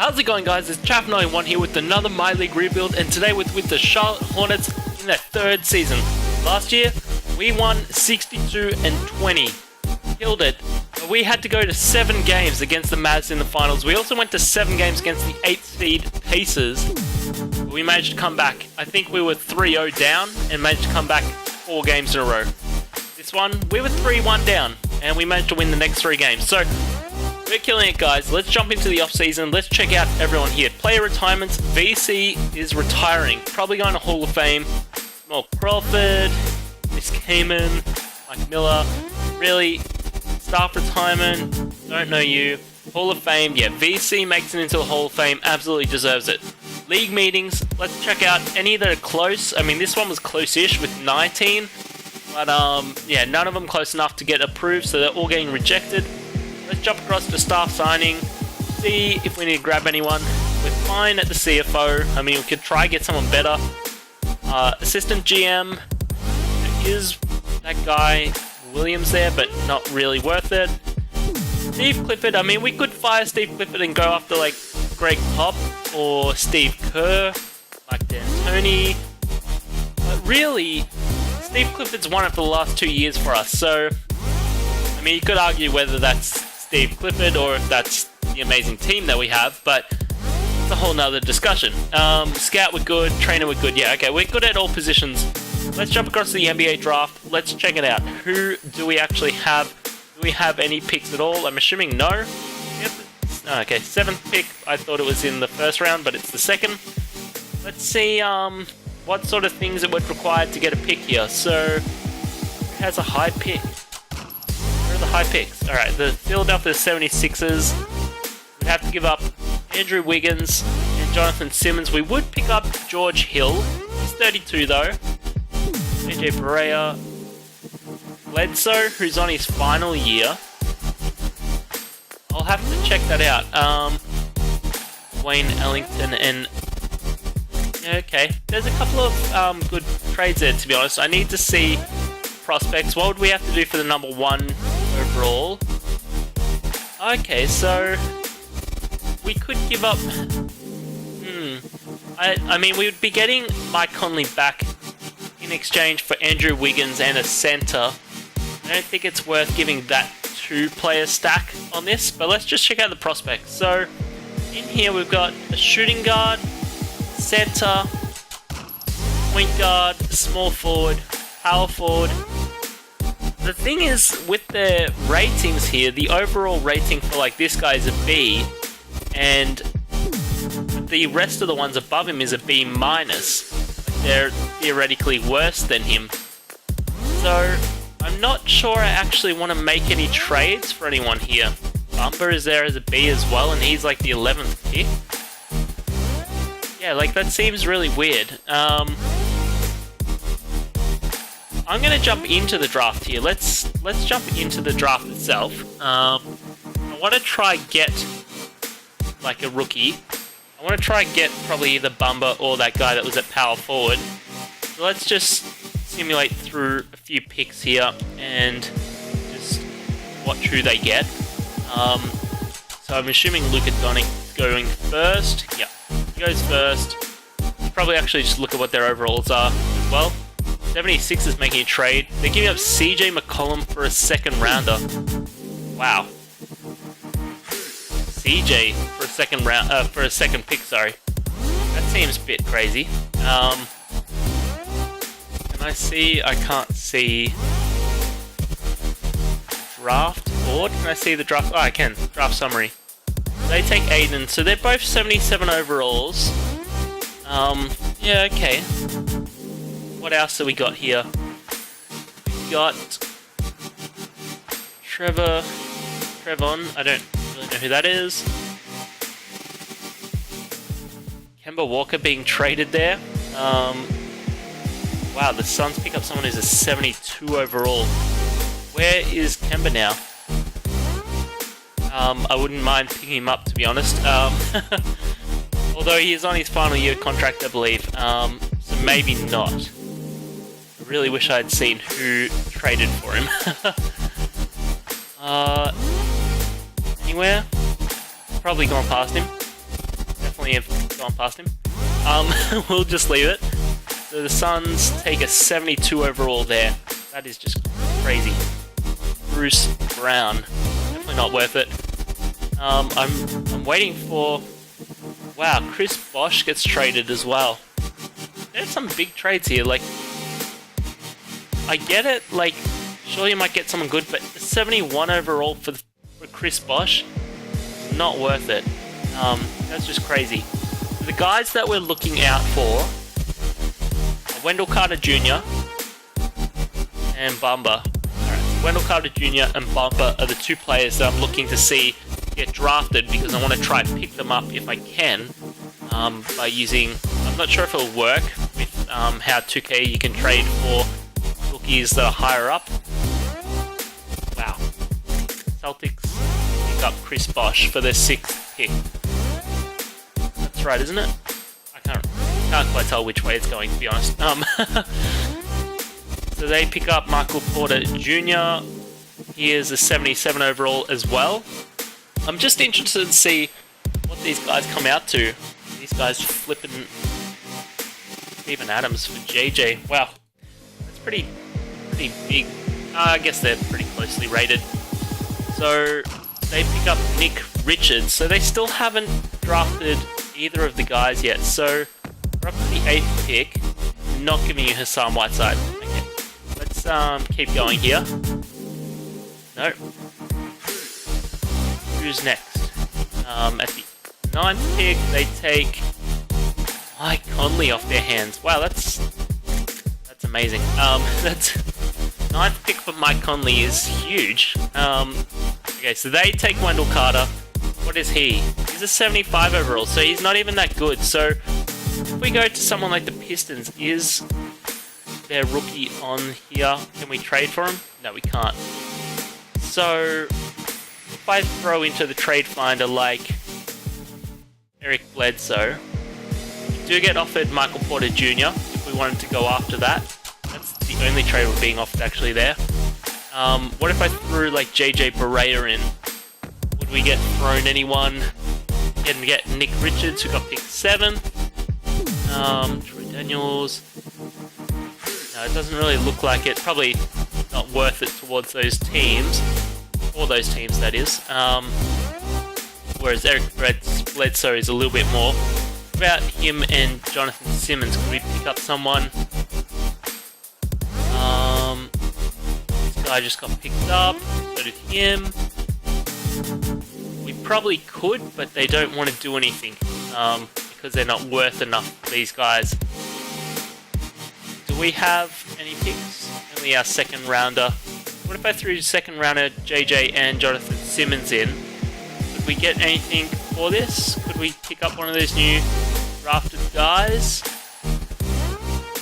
How's it going, guys? It's Chaff91 here with another My League rebuild, and today with the Charlotte Hornets in their third season. Last year, we won 62-20. Killed it. But we had to go to 7 games against the Mavs in the finals. We also went to 7 games against the 8th seed Pacers. We managed to come back. I think we were 3-0 down and managed to come back 4 games in a row. This one, we were 3-1 down and we managed to win the next 3 games. So, we're killing it, guys. Let's jump into the off-season. Let's check out everyone here. Player retirements. VC is retiring. Probably going to Hall of Fame. Mal Crawford, Miss Kamen, Mike Miller. Really, staff retirement. Don't know you. Hall of Fame. Yeah, VC makes it into the Hall of Fame. Absolutely deserves it. League meetings. Let's check out any that are close. I mean, this one was close-ish with 19. But, yeah, none of them close enough to get approved, so they're all getting rejected. Let's jump across to staff signing, see if we need to grab anyone. We're fine at the CFO. I mean, we could try get someone better. Assistant GM is that guy Williams there, but not really worth it. Steve Clifford. I mean, we could fire Steve Clifford and go after like Greg Pop or Steve Kerr, Mike D'Antoni. But really, Steve Clifford's won it for the last 2 years for us. So, I mean, you could argue whether that's Steve Clifford or if that's the amazing team that we have, but it's a whole nother discussion. Scout, we're good. Trainer, we're good. Yeah, okay, we're good at all positions. Let's jump across to the NBA draft. Let's check it out. Who do we actually have? Do we have any picks at all? I'm assuming no. Yep. Okay, 7th pick. I thought it was in the first round, but it's the 2nd. Let's see what sort of things it would require to get a pick here. So, who has a high pick? The high picks. Alright, the Philadelphia 76ers would have to give up Andrew Wiggins and Jonathan Simmons. We would pick up George Hill. He's 32 though. AJ Perea. Bledsoe, who's on his final year. I'll have to check that out. Wayne Ellington and... Okay, there's a couple of good trades there, to be honest. I need to see prospects. What would we have to do for the number 1 overall? Okay, so we could give up. I mean, we would be getting Mike Conley back in exchange for Andrew Wiggins and a center. I don't think it's worth giving that 2-player stack on this, but let's just check out the prospects. So in here we've got a shooting guard, center, point guard, small forward, power forward. The thing is, with the ratings here, the overall rating for like this guy is a B, and the rest of the ones above him is a B-. They're theoretically worse than him. So, I'm not sure I actually want to make any trades for anyone here. Bumper is there as a B as well, and he's like the 11th pick. Yeah, like that seems really weird. I'm going to jump into the draft here. Let's jump into the draft itself. I want to try get like a rookie. I want to try get probably either Bumba or that guy that was at power forward. So let's just simulate through a few picks here and just watch who they get. So I'm assuming Luka Doncic going first. Yeah, he goes first. Probably actually just look at what their overalls are as well. 76 is making a trade. They're giving up CJ McCollum for a 2nd rounder. Wow. CJ for a 2nd round, for a 2nd pick. Sorry, that seems a bit crazy. Can I see? I can't see. Draft board. Can I see the draft? Oh, I can. Draft summary. They take Aiden, so they're both 77 overalls. Yeah, okay. What else have we got here? We got Trevon. I don't really know who that is. Kemba Walker being traded there. Wow, the Suns pick up someone who's a 72 overall. Where is Kemba now? I wouldn't mind picking him up, to be honest. Although he is on his final year contract, I believe. So maybe not. Really wish I had seen who traded for him. Anywhere? Probably gone past him. definitely have gone past him. We'll just leave it. So the Suns take a 72 overall there. That is just crazy. Bruce Brown, definitely not worth it. I'm waiting for. Wow, Chris Bosh gets traded as well. There's some big trades here. Like, I get it. Like, sure you might get someone good, but 71 overall for Chris Bosh, not worth it. That's just crazy. The guys that we're looking out for are Wendell Carter Jr. and Bamba. Alright, Wendell Carter Jr. and Bamba are the two players that I'm looking to see get drafted because I want to try and pick them up if I can by using. I'm not sure if it'll work with how 2K you can trade for rookies that are higher up. Wow. Celtics pick up Chris Bosh for their 6th pick. That's right, isn't it? I can't quite tell which way it's going, to be honest. So they pick up Michael Porter Jr. He is a 77 overall as well. I'm just interested to see what these guys come out to. These guys flipping Steven Adams for JJ. Wow, that's pretty big. I guess they're pretty closely rated. So they pick up Nick Richards. So they still haven't drafted either of the guys yet. So we're up to the 8th pick. Not giving you Hassan Whiteside. Okay, let's keep going here. No. Who's next? At the 9th pick, they take Mike Conley off their hands. Wow, that's amazing. That's 9th pick for Mike Conley is huge. Okay, so they take Wendell Carter. What is he? He's a 75 overall, so he's not even that good. So if we go to someone like the Pistons, is their rookie on here? Can we trade for him? No, we can't. So if I throw into the trade finder like Eric Bledsoe, we do get offered Michael Porter Jr. if we wanted to go after that. That's the only trade we're being offered actually there. What if I threw like JJ Barea in? Would we get thrown anyone? And get Nick Richards, who got picked 7. Troy Daniels. No, it doesn't really look like it. Probably not worth it towards those teams. For those teams, that is. Whereas Eric Bledsoe is a little bit more. What about him and Jonathan Simmons? Could we pick up someone? This guy just got picked up. So did him. We probably could, but they don't want to do anything. Because they're not worth enough for these guys. Do we have any picks? Only our 2nd rounder. What if I threw 2nd rounder JJ and Jonathan Simmons in? Could we get anything for this? Could we pick up one of those new drafted guys?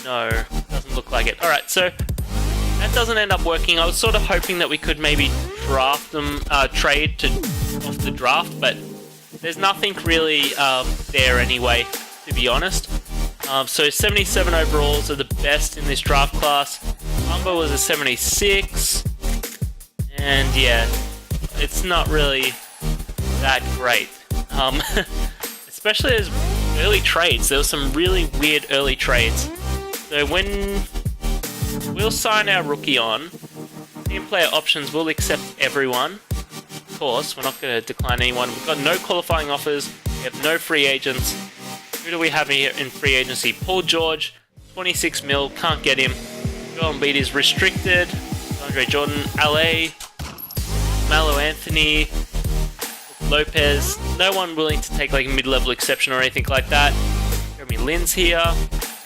No, doesn't look like it. Alright, so that doesn't end up working. I was sort of hoping that we could maybe draft them, trade off the draft, but there's nothing really there anyway, to be honest. So 77 overalls are the best in this draft class. Bamba was a 76. And yeah, it's not really that great. Especially as early trades. There were some really weird early trades. So when we'll sign our rookie on, team player options will accept everyone. Of course, we're not going to decline anyone. We've got no qualifying offers. We have no free agents. Who do we have here in free agency? Paul George, 26 mil, can't get him. Joel Embiid is restricted. Andre Jordan, LA. Malo Anthony, Lopez, no one willing to take like a mid-level exception or anything like that. Jeremy Lin's here.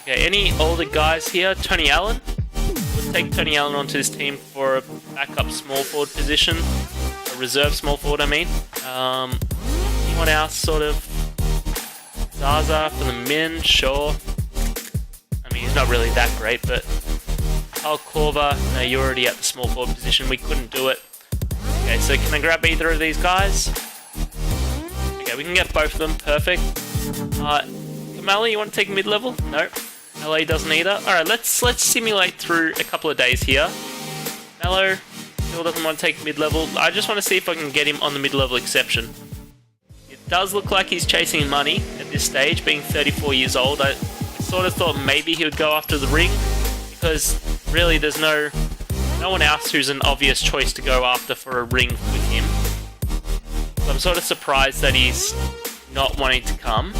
Okay, any older guys here? Tony Allen. We'll take Tony Allen onto this team for a backup small forward position. A reserve small forward, I mean. Anyone else sort of? Zaza for the min, sure. I mean, he's not really that great, but Kyle Korver, no, you're already at the small forward position. We couldn't do it. Okay, so can I grab either of these guys? Okay, we can get both of them. Perfect. Kamala, you want to take mid-level? No. LA doesn't either. Alright, let's simulate through a couple of days here. Mello still doesn't want to take mid-level. I just want to see if I can get him on the mid-level exception. does look like he's chasing money at this stage, being 34 years old. I sort of thought maybe he would go after the ring, because really there's no one else who's an obvious choice to go after for a ring with him. So I'm sort of surprised that he's not wanting to come.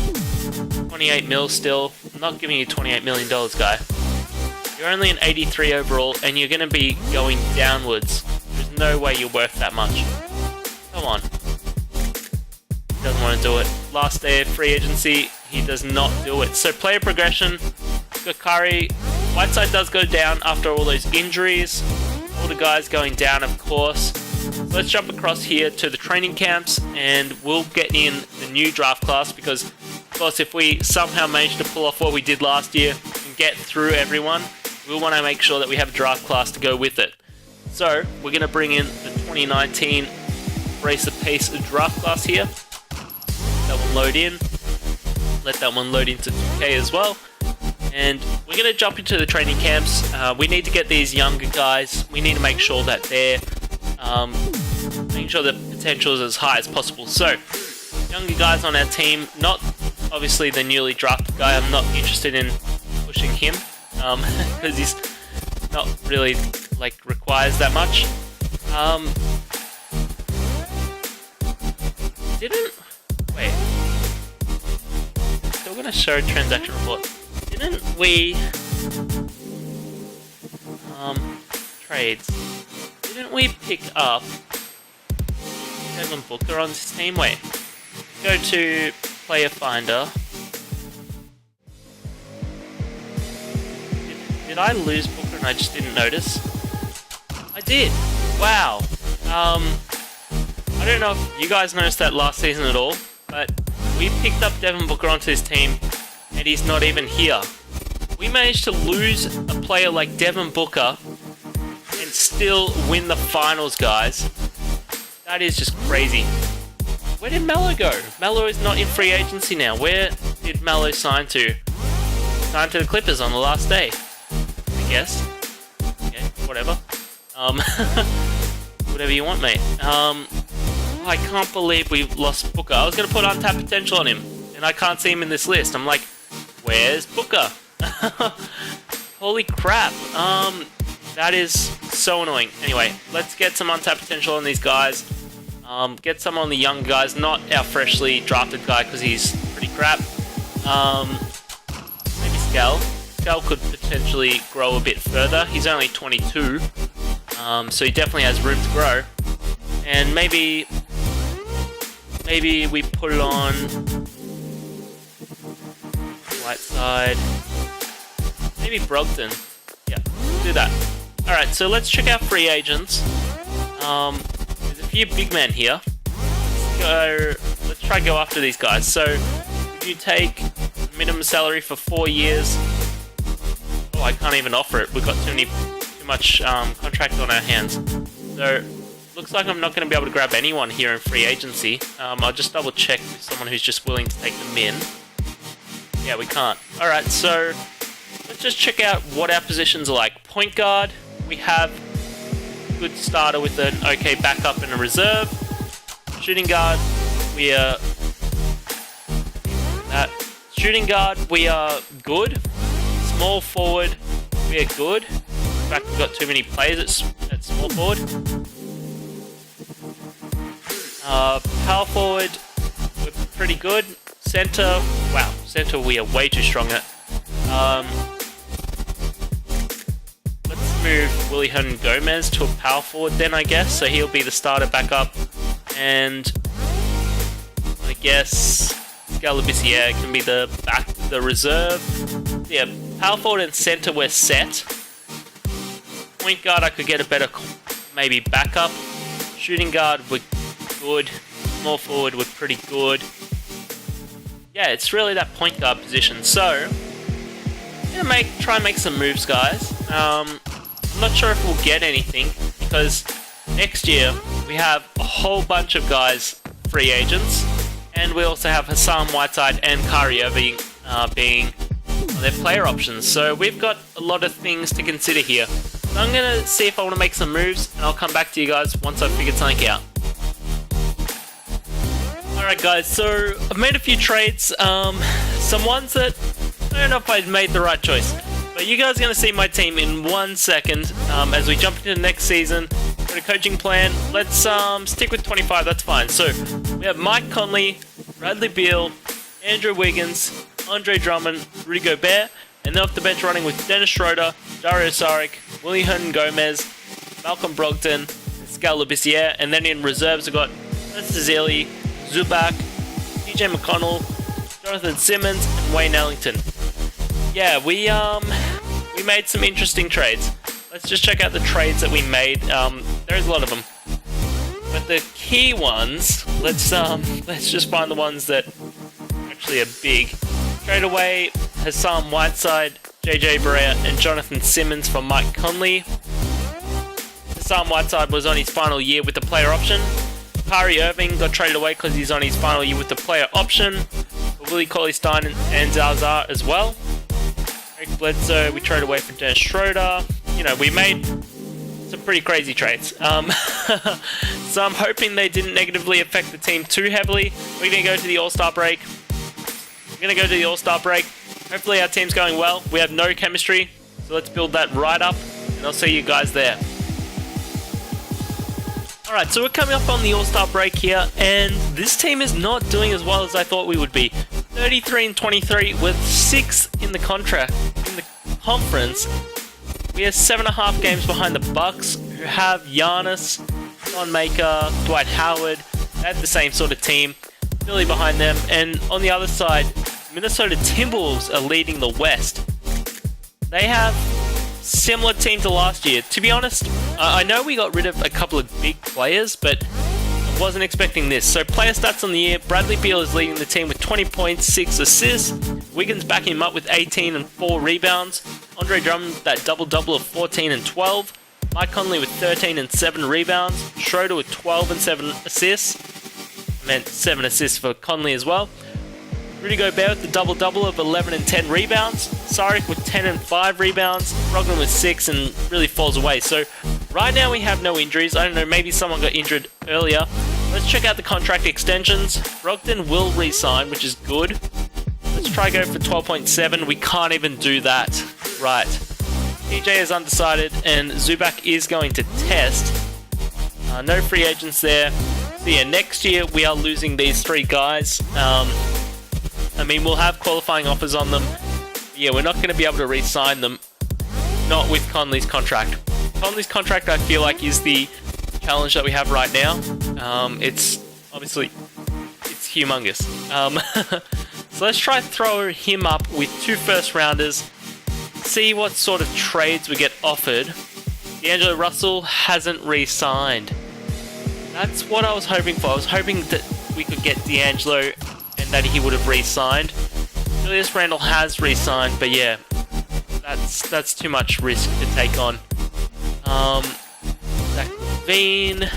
28 mil still. I'm not giving you $28 million, guy. You're only an 83 overall, and you're going to be going downwards. There's no way you're worth that much. Come on. He doesn't want to do it. Last day of free agency, he does not do it. So player progression, Gakari, Whiteside does go down after all those injuries. All the guys going down, of course. So let's jump across here to the training camps, and we'll get in the new draft class, because, of course, if we somehow manage to pull off what we did last year and get through everyone, we'll want to make sure that we have a draft class to go with it. So we're going to bring in the 2019 Race of Pace draft class here. That one load in. Let that one load into 2K as well. And we're going to jump into the training camps. We need to get these younger guys. We need to make sure that they're making sure the potential is as high as possible. So, younger guys on our team, not obviously the newly drafted guy. I'm not interested in pushing him because he's not really requires that much. Wait. Still gonna show transaction report. Didn't we trades? Didn't we pick up Devin Booker on this team? Wait. Go to player finder. Did I lose Booker and I just didn't notice? I did. Wow. I don't know if you guys noticed that last season at all, but we picked up Devin Booker onto his team and he's not even here. We managed to lose a player like Devin Booker and still win the finals, guys. That is just crazy. Where did Melo go? Melo is not in free agency now. Where did Melo sign to? Signed to the Clippers on the last day, I guess. Okay, whatever. Whatever you want, mate. I can't believe we lost Booker. I was going to put untapped potential on him, and I can't see him in this list. I'm like, where's Booker? Holy crap. That is so annoying. Anyway, let's get some untapped potential on these guys. Get some on the young guys, not our freshly drafted guy, because he's pretty crap. Maybe Scal. Scal could potentially grow a bit further. He's only 22, so he definitely has room to grow. And maybe we put it on Whiteside. Maybe Brogdon. Yeah, do that. Alright, so let's check out free agents. There's a few big men here. Let's try to go after these guys. So, if you take minimum salary for 4 years... Oh, I can't even offer it. We've got too much contract on our hands. So, looks like I'm not going to be able to grab anyone here in free agency. I'll just double check with someone who's just willing to take them in. Yeah, we can't. Alright, so let's just check out what our positions are like. Point guard, we have a good starter with an okay backup and a reserve. Shooting guard, we are... Shooting guard, we are good. Small forward, we are good. In fact, we've got too many players at small forward. Power forward, we're pretty good. Center, wow, center we are way too strong at. Let's move Willie Hernan Gomez to a power forward then, I guess. So he'll be the starter backup. And I guess Scalabissiere can be the reserve. Yeah, power forward and center we're set. Point guard I could get a better maybe backup. Shooting guard we're good. Small forward we're pretty good. Yeah, it's really that point guard position. So I'm gonna try and make some moves, guys. I'm not sure if we'll get anything because next year we have a whole bunch of guys free agents, and we also have Hassan Whiteside and Kyrie Irving being their player options. So we've got a lot of things to consider here. So I'm gonna see if I want to make some moves, and I'll come back to you guys once I've figured something out. Alright guys, so I've made a few trades, some ones that I don't know if I made the right choice, but you guys are going to see my team in 1 second as we jump into the next season. Got a coaching plan. Let's stick with 25, that's fine. So we have Mike Conley, Bradley Beal, Andrew Wiggins, Andre Drummond, Rudy Gobert, and then off the bench running with Dennis Schroeder, Dario Saric, Willie Hernan-Gomez, Malcolm Brogdon, and Skal Labissiere, and then in reserves we've got Zazili, Zubac, TJ McConnell, Jonathan Simmons, and Wayne Ellington. Yeah, we made some interesting trades. Let's just check out the trades that we made. There's a lot of them, but the key ones. Let's just find the ones that actually are big. Straight away, Hassan Whiteside, JJ Barea, and Jonathan Simmons for Mike Conley. Hassan Whiteside was on his final year with the player option. Kyrie Irving got traded away because he's on his final year with the player option. For Willie Cauley-Stein and Zaza as well. Eric Bledsoe, we traded away for Dennis Schroeder. You know, we made some pretty crazy trades. So I'm hoping they didn't negatively affect the team too heavily. We're going to go to the All-Star break. Hopefully our team's going well. We have no chemistry, so let's build that right up, and I'll see you guys there. Alright, so we're coming up on the All-Star break here, and this team is not doing as well as I thought we would be. 33-23 with 6th in the conference. We are 7.5 games behind the Bucks, who have Giannis, Thon Maker, Dwight Howard. They have the same sort of team. Philly behind them, and on the other side, Minnesota Timberwolves are leading the West. They have similar team to last year. To be honest, I know we got rid of a couple of big players, but I wasn't expecting this. So player stats on the year, Bradley Beal is leading the team with 20 points, 6 assists. Wiggins backing him up with 18 and 4 rebounds. Andre Drummond, that double-double of 14 and 12. Mike Conley with 13 and 7 rebounds. Schroeder with 12 and 7 assists. I meant 7 assists for Conley as well. Rudy Gobert with the double-double of 11 and 10 rebounds. Saric with 10 and 5 rebounds. Brogdon with 6 and really falls away. So right now we have no injuries. I don't know, maybe someone got injured earlier. Let's check out the contract extensions. Brogdon will re-sign, which is good. Let's try go for 12.7. We can't even do that. Right. TJ is undecided, and Zubac is going to test. No free agents there. So yeah, next year we are losing these 3 guys. I mean, we'll have qualifying offers on them. Yeah, we're not going to be able to re-sign them. Not with Conley's contract. Conley's contract, I feel like, is the challenge that we have right now. It's obviously, it's humongous. So let's try to throw him up with 2 first-rounders. See what sort of trades we get offered. D'Angelo Russell hasn't re-signed. That's what I was hoping for. I was hoping that we could get D'Angelo and that he would have re-signed. Julius Randle has re-signed, but yeah, that's too much risk to take on. Zach LaVine,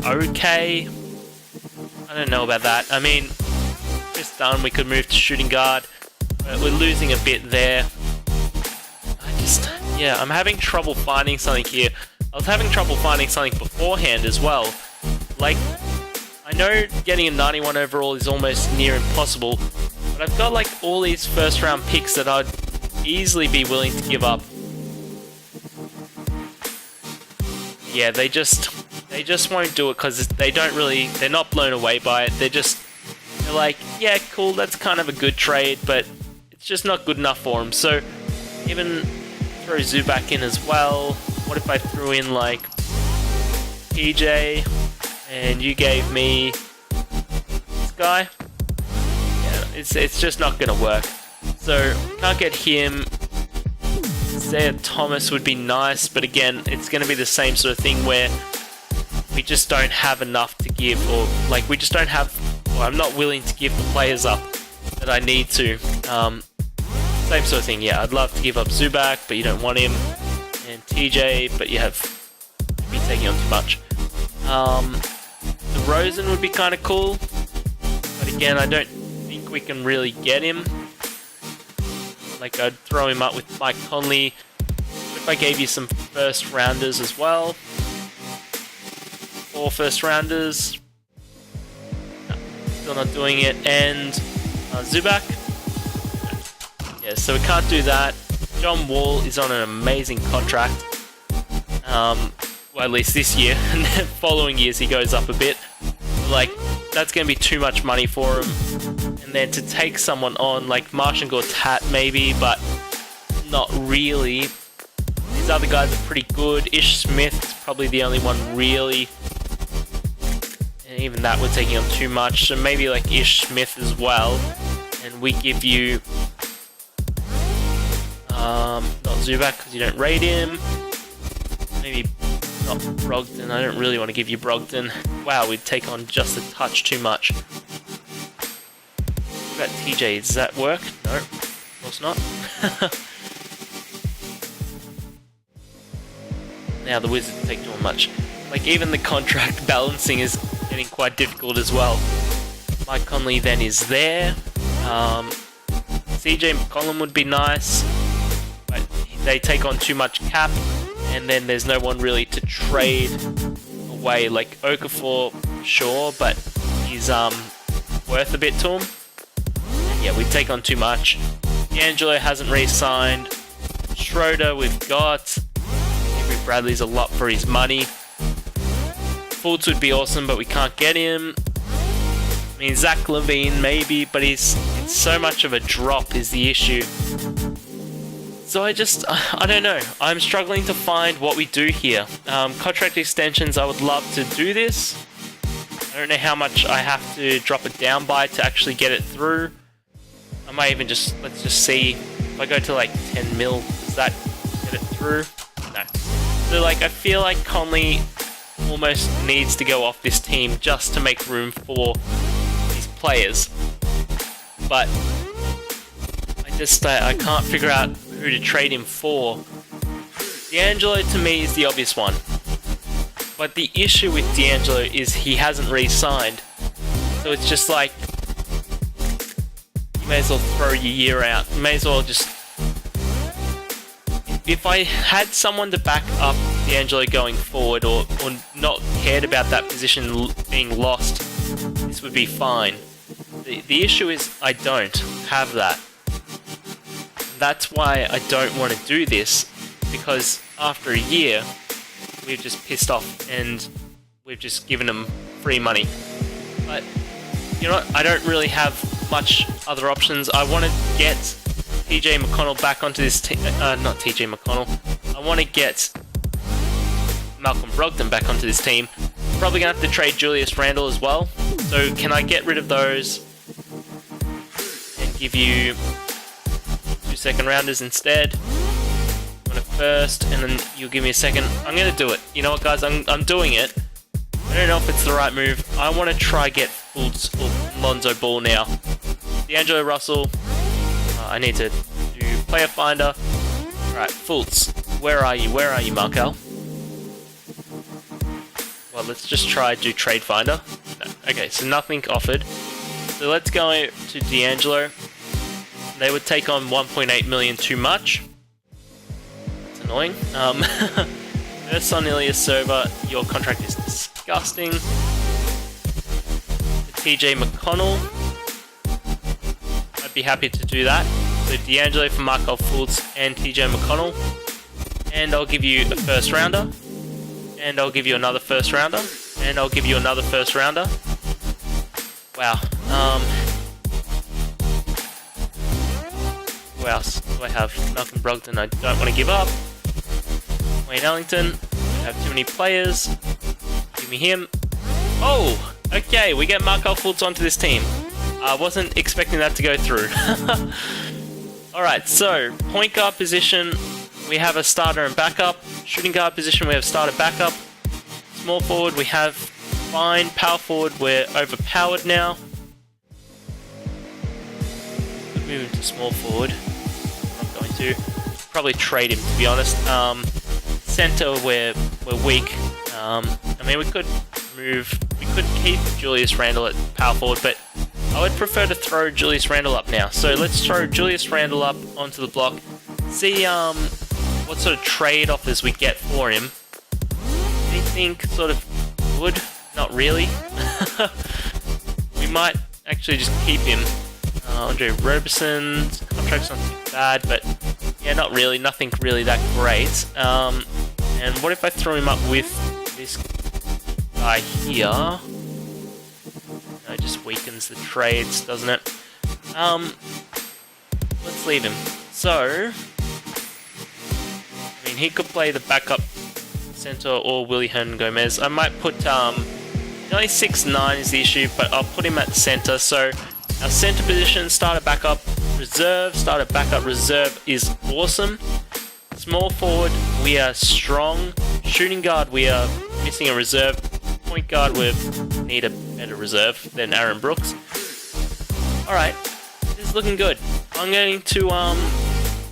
okay. I don't know about that. I mean, Chris Dunn, we could move to shooting guard, but we're losing a bit there. Yeah, I'm having trouble finding something here. I was having trouble finding something beforehand as well. Like, I know getting a 91 overall is almost near impossible, but I've got like all these first round picks that I'd easily be willing to give up. Yeah, they just won't do it because they're not blown away by it. They're like, yeah, cool, that's kind of a good trade, but it's just not good enough for them. So even throw Zubac in as well. What if I threw in like PJ and you gave me this guy? Yeah, it's just not gonna work. So can't get him. Isaiah Thomas would be nice, but again, it's gonna be the same sort of thing where we just don't have enough to give, or like we just don't have, or I'm not willing to give the players up that I need to. Same sort of thing, yeah, I'd love to give up Zubac, but you don't want him, and TJ, but you'd be taking on too much. DeRozan would be kind of cool, but again, I don't think we can really get him. Like, I'd throw him up with Mike Conley. What if I gave you some first rounders as well? 4 first rounders. No, Still not doing it. And Zubac. Yeah, so we can't do that. John Wall is on an amazing contract. Well, at least this year. And then following years he goes up a bit. Like, that's going to be too much money for him. And then to take someone on, like Martian Gortat maybe, but not really. These other guys are pretty good. Ish Smith is probably the only one really. And even that we're taking on too much. So maybe like Ish Smith as well. And we give you... not Zubac because you don't rate him. Maybe not Brogdon. I don't really want to give you Brogdon. Wow, we'd take on just a touch too much. What about TJ? Does that work? No, of course not. Now the Wizards take too much. Like even the contract balancing is getting quite difficult as well. Mike Conley then is there. CJ McCollum would be nice, but they take on too much cap, and then there's no one really to trade away. Like Okafor, sure, but he's worth a bit to him. And yeah, we take on too much. D'Angelo hasn't re-signed. Schroeder we've got. Avery Bradley's a lot for his money. Fultz would be awesome, but we can't get him. I mean, Zach LaVine maybe, but it's so much of a drop is the issue. So I don't know. I'm struggling to find what we do here. Contract extensions, I would love to do this. I don't know how much I have to drop it down by to actually get it through. I might even let's just see. If I go to like 10 mil, does that get it through? No. So like, I feel like Conley almost needs to go off this team just to make room for these players. But I can't figure out who to trade him for. D'Angelo to me is the obvious one. But the issue with D'Angelo is he hasn't re-signed. So it's just like, you may as well throw your year out. You may as well just... If I had someone to back up D'Angelo going forward, or not cared about that position being lost, this would be fine. The issue is I don't have that. That's why I don't want to do this, because after a year, we've just pissed off and we've just given them free money. But, you know what, I don't really have much other options. I want to get TJ McConnell back onto this team. Not TJ McConnell. I want to get Malcolm Brogdon back onto this team. Probably going to have to trade Julius Randle as well. So can I get rid of those and give you 2 second rounders instead? I want a first, and then you'll give me a second. I'm going to do it. You know what, guys? I'm doing it. I don't know if it's the right move. I want to try get Fultz or Lonzo Ball now. D'Angelo Russell. I need to do player finder. Alright, Fultz. Where are you? Where are you, Markel? Well, let's just try do trade finder. No. Okay, so nothing offered. So let's go to D'Angelo. They would take on 1.8 million too much. That's annoying. Ersan Ilyasova, your contract is disgusting. TJ McConnell. I'd be happy to do that. So D'Angelo for Markel Fultz and TJ McConnell. And I'll give you a first rounder. And I'll give you another first rounder. And I'll give you another first rounder. Wow. Who else do I have? Malcolm Brogdon, I don't want to give up. Wayne Ellington, I have too many players. Give me him. Oh! Okay, we get Markel Fultz onto this team. I wasn't expecting that to go through. Alright, so, point guard position, we have a starter and backup. Shooting guard position, we have starter backup. Small forward, we have fine. Power forward, we're overpowered now. Move into small forward. I'm not going to. Probably trade him, to be honest. Center, we're weak. I mean, we could keep Julius Randle at power forward, but I would prefer to throw Julius Randle up now. So let's throw Julius Randle up onto the block. See what sort of trade offers we get for him. Anything sort of good? Not really. We might actually just keep him. Andre Robeson's contract's not too bad, but yeah, not really. Nothing really that great. And what if I throw him up with this guy here? No, it just weakens the trades, doesn't it? Let's leave him. So, I mean, he could play the backup center or Willie Hernan Gomez. I might put, only 6'9" is the issue, but I'll put him at center. So, our center position, starter, backup, reserve, starter, backup, reserve is awesome. Small forward, we are strong. Shooting guard, we are missing a reserve. Point guard, we need a better reserve than Aaron Brooks. Alright, this is looking good. I'm going to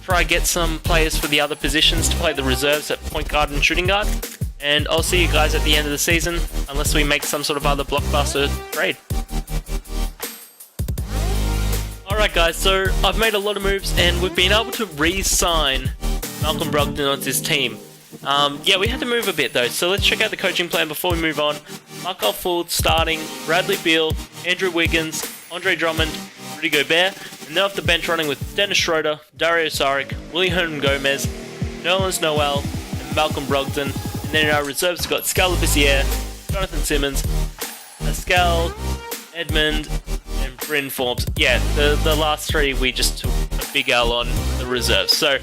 try get some players for the other positions to play the reserves at point guard and shooting guard. And I'll see you guys at the end of the season, unless we make some sort of other blockbuster trade. Alright guys, so I've made a lot of moves and we've been able to re-sign Malcolm Brogdon onto his team. Yeah, we had to move a bit though, so let's check out the coaching plan before we move on. Markel Fultz starting, Bradley Beal, Andrew Wiggins, Andre Drummond, Rudy Gobert, and then off the bench running with Dennis Schroeder, Dario Saric, Willie Hernan Gomez, Nerlens Noel, and Malcolm Brogdon. And then in our reserves we've got Skal Labissiere, Jonathan Simmons, Pascal, Edmund, and Bryn Forbes. Yeah, the last three we just took a big L on the reserves. So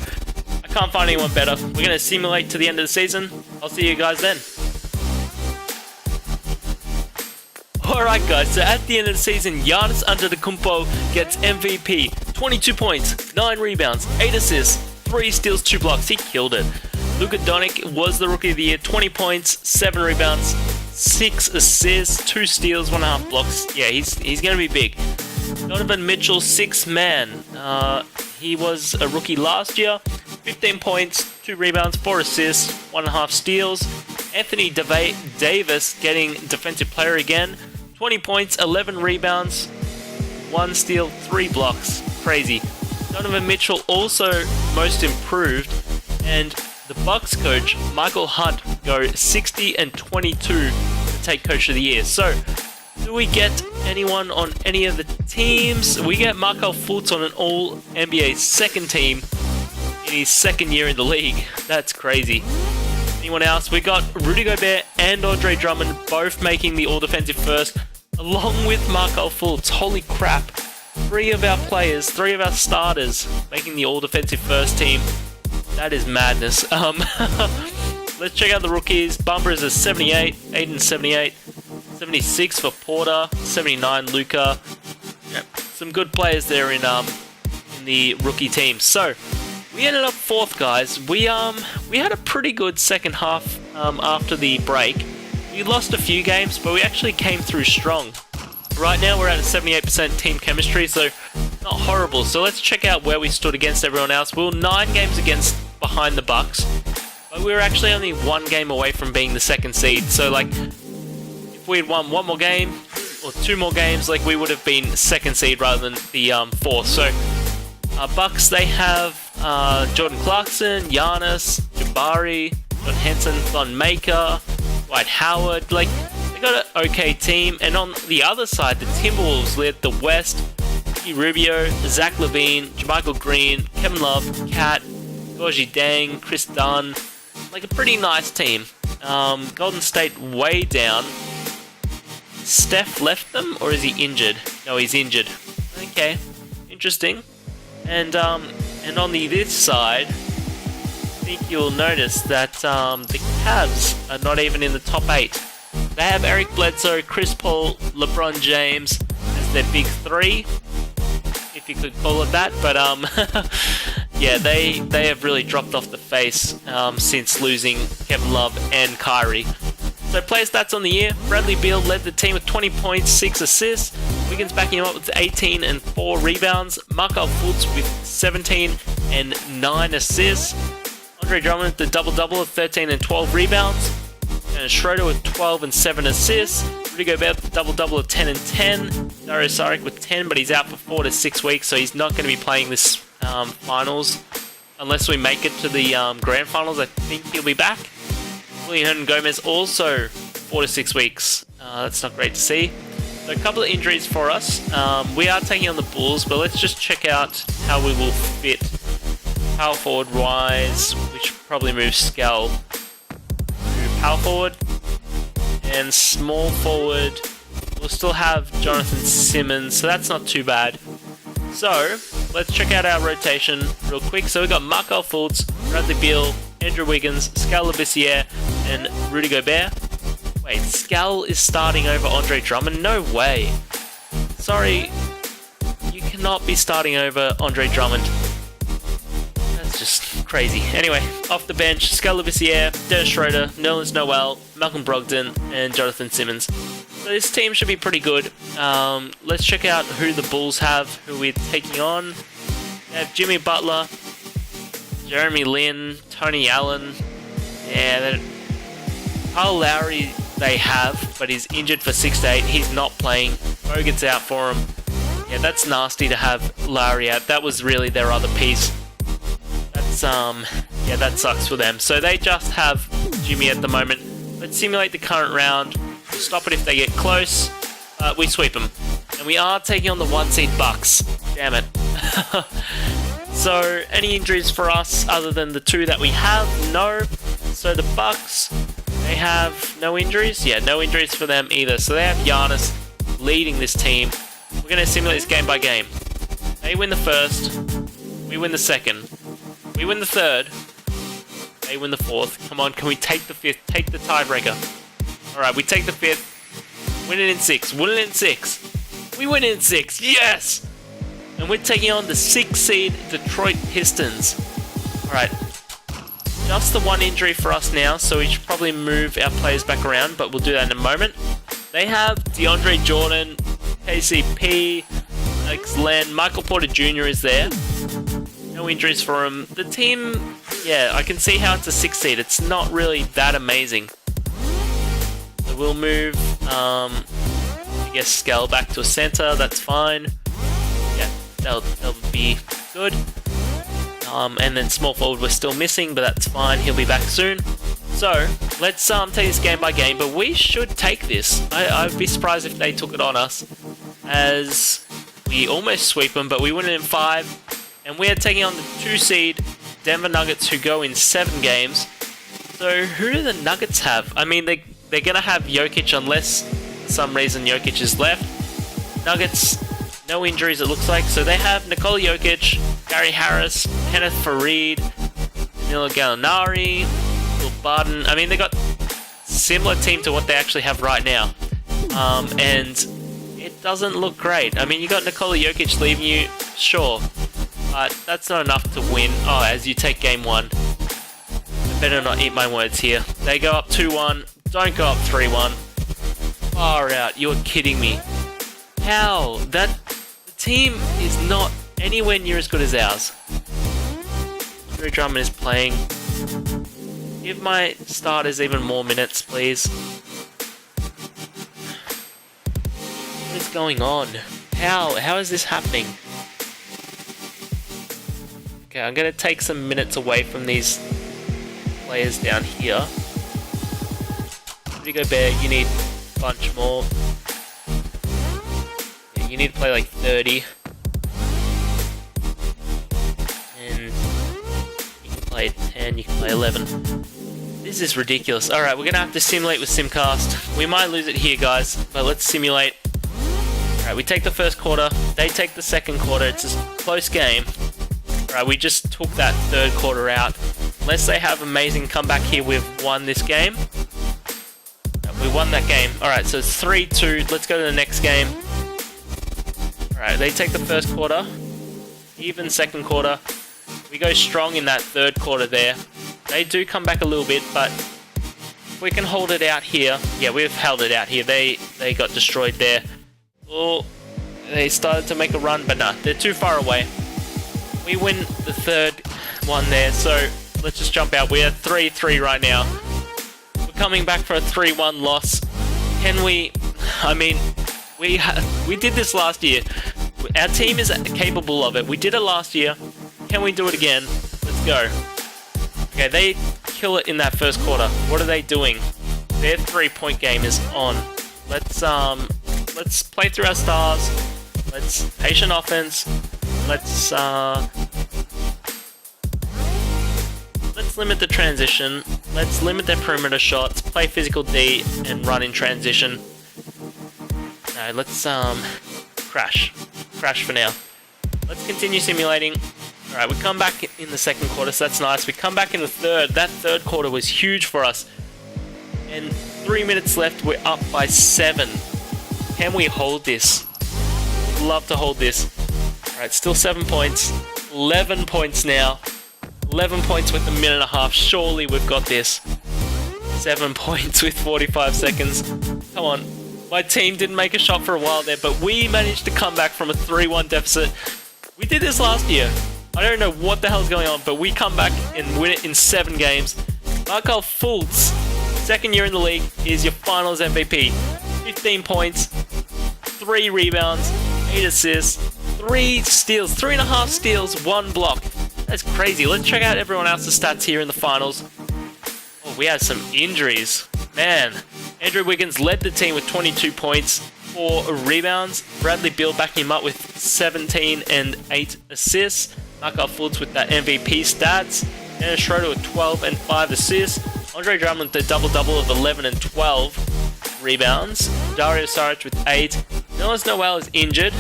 I can't find anyone better. We're going to simulate to the end of the season. I'll see you guys then. Alright guys, so at the end of the season, Giannis Antetokounmpo gets MVP. 22 points, 9 rebounds, 8 assists, 3 steals, 2 blocks. He killed it. Luka Doncic was the Rookie of the Year. 20 points, 7 rebounds, 6 assists, 2 steals, 1.5 blocks. Yeah, he's going to be big. Donovan Mitchell, 6th man. He was a rookie last year. 15 points, 2 rebounds, 4 assists, 1.5 steals. Anthony Davis getting Defensive Player again. 20 points, 11 rebounds, 1 steal, 3 blocks. Crazy. Donovan Mitchell also Most Improved. And the Bucks coach, Michael Hunt, go 60 and 22 to take Coach of the Year. So, do we get anyone on any of the teams? We get Markel Fultz on an All-NBA second team in his second year in the league. That's crazy. Anyone else? We got Rudy Gobert and Andre Drummond both making the All-Defensive First, along with Markel Fultz. Holy crap. 3 of our players, 3 of our starters making the All-Defensive First team. That is madness. Let's check out the rookies. Bumper is a 78, Aiden 78, 76 for Porter, 79 Luka. Yep, some good players there in the rookie team. So we ended up 4th, guys. We had a pretty good second half after the break. We lost a few games, but we actually came through strong. Right now we're at a 78% team chemistry, so not horrible. So let's check out where we stood against everyone else. We were 9 games behind the Bucks, but we were actually only 1 game away from being the 2nd seed. So like, if we had won 1 more game or 2 more games, like we would have been 2nd seed rather than the 4th. So Bucks, they have Jordan Clarkson, Giannis, Jabari, John Henson, Thon Maker, Dwight Howard. Like, they got an okay team. And on the other side, the Timberwolves led the West. Ricky Rubio, Zach LaVine, JaMychal Green, Kevin Love, Kat, Gorgie Dang, Chris Dunn. Like a pretty nice team. Golden State way down. Steph left them, or is he injured? No, he's injured. Okay, interesting. And on this side, I think you'll notice that the Cavs are not even in the top 8. They have Eric Bledsoe, Chris Paul, LeBron James as their big 3, if you could call it that. But yeah, they have really dropped off the face since losing Kevin Love and Kyrie. So player stats on the year: Bradley Beal led the team with 20 points, 6 assists. Wiggins backing him up with 18 and 4 rebounds. Markel Fultz with 17 and 9 assists. Andre Drummond the double-double of 13 and 12 rebounds. And Schroeder with 12 and 7 assists. Rudy Gobert with double-double of 10 and 10. Dario Saric with 10, but he's out for 4 to 6 weeks, so he's not going to be playing this finals unless we make it to the grand finals. I think he'll be back. Willie Hernan Gomez also 4 to 6 weeks. That's not great to see. So a couple of injuries for us. We are taking on the Bulls, but let's just check out how we will fit power forward wise. We should probably move Scal to power forward, and small forward we'll still have Jonathan Simmons, so that's not too bad. So let's check out our rotation real quick. So we've got Markel Fultz, Bradley Beal, Andrew Wiggins, Scal Labissiere, and Rudy Gobert. Wait, Scal is starting over Andre Drummond? No way. Sorry, you cannot be starting over Andre Drummond. That's just crazy. Anyway, off the bench, Scal Labissiere, Dennis Schroeder, Nerlens Noel, Malcolm Brogdon, and Jonathan Simmons. So this team should be pretty good. Let's check out who the Bulls have, who we're taking on. They have Jimmy Butler, Jeremy Lin, Tony Allen, and Kyle Lowry they have, but he's injured for 6 to 8. He's not playing. Bogut's out for him. Yeah, that's nasty to have Lowry out. That was really their other piece. That's yeah, that sucks for them. So they just have Jimmy at the moment. Let's simulate the current round. We'll stop it if they get close. We sweep them. And we are taking on the 1 seed Bucks. Damn it. So, any injuries for us other than the 2 that we have? No. So the Bucks, they have no injuries? Yeah, no injuries for them either. So they have Giannis leading this team. We're going to simulate this game by game. They win the first. We win the second. We win the third. They win the fourth. Come on, can we take the fifth? Take the tiebreaker. Alright, we take the fifth. Win it in 6. Win it in 6. We win it in 6. Yes! And we're taking on the 6th seed Detroit Pistons. Alright. Just the 1 injury for us now, so we should probably move our players back around, but we'll do that in a moment. They have DeAndre Jordan, KCP, Alex Len, Michael Porter Jr. is there. No injuries for him. The team, yeah, I can see how it's a 6th seed. It's not really that amazing. So we'll move, I guess, Scale back to a center. That's fine. Yeah, that'll be good. And then small forward we're still missing, but that's fine. He'll be back soon. So let's take this game by game. But we should take this. I'd be surprised if they took it on us, as we almost sweep them, but we win it in 5. And we're taking on the 2 seed Denver Nuggets, who go in 7 games. So who do the Nuggets have? I mean, they're gonna have Jokic unless for some reason Jokic is left. Nuggets, no injuries it looks like. So they have Nikola Jokic, Gary Harris, Kenneth Faried, Danilo Gallinari, Will Barton. I mean, they got similar team to what they actually have right now. And it doesn't look great. I mean, you got Nikola Jokic leaving you, sure. But that's not enough to win. Oh, as you take game 1. I better not eat my words here. They go up 2-1. Don't go up 3-1. Far out. You're kidding me. How? The team is not anywhere near as good as ours. Andre Drummond is playing. Give my starters even more minutes, please. What is going on? How is this happening? Okay, I'm going to take some minutes away from these players down here. Rudy Gobert, you need a bunch more. Yeah, you need to play like 30. And you can play 10, you can play 11. This is ridiculous. Alright, we're going to have to simulate with Simcast. We might lose it here, guys, but let's simulate. Alright, we take the first quarter. They take the second quarter. It's a close game. Alright, we just took that third quarter out. Unless they have amazing comeback here, we've won this game. We won that game. Alright, so it's 3-2. Let's go to the next game. Alright, they take the first quarter. Even second quarter. We go strong in that third quarter there. They do come back a little bit, but if we can hold it out here. Yeah, we've held it out here. They got destroyed there. Oh, they started to make a run, but nah, they're too far away. We win the third one there, so let's just jump out. We're 3-3 right now. We're coming back for a 3-1 loss. Can we... I mean, we did this last year. Our team is capable of it. We did it last year. Can we do it again? Let's go. Okay, they kill it in that first quarter. What are they doing? Their 3-point game is on. Let's let's play through our stars. Let's patient offense. Let's limit the transition. Let's limit their perimeter shots. Play physical D and run in transition. No, let's crash for now. Let's continue simulating. Alright, we come back in the second quarter, so that's nice. We come back in the third. That third quarter was huge for us. And 3 minutes left, we're up by 7. Can we hold this? Love to hold this. Alright, still 7 points. 11 points now. 11 points with a minute and a half. Surely we've got this. 7 points with 45 seconds. Come on. My team didn't make a shot for a while there, but we managed to come back from a 3-1 deficit. We did this last year. I don't know what the hell's going on, but we come back and win it in 7 games. Fultz, second year in the league, is your finals MVP. 15 points, 3 rebounds, 8 assists, 3 steals, 3.5 steals, 1 block. That's crazy. Let's check out everyone else's stats here in the finals. Oh, we had some injuries. Man, Andrew Wiggins led the team with 22 points, 4 rebounds. Bradley Beal backing him up with 17 and 8 assists. Fultz with that MVP stats. Dennis Schroeder with 12 and 5 assists. Andre Drummond with the double-double of 11 and 12 rebounds. Dario Saric with 8. Nerlens Noel is injured.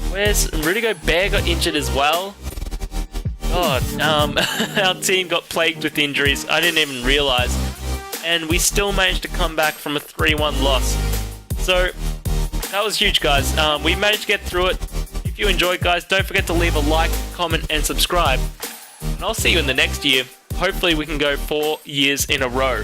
Where's Rudy Gobert got injured as well? God, our team got plagued with injuries. I didn't even realize. And we still managed to come back from a 3-1 loss. So, that was huge, guys. We managed to get through it. If you enjoyed, guys, don't forget to leave a like, comment, and subscribe. And I'll see you in the next year. Hopefully we can go 4 years in a row.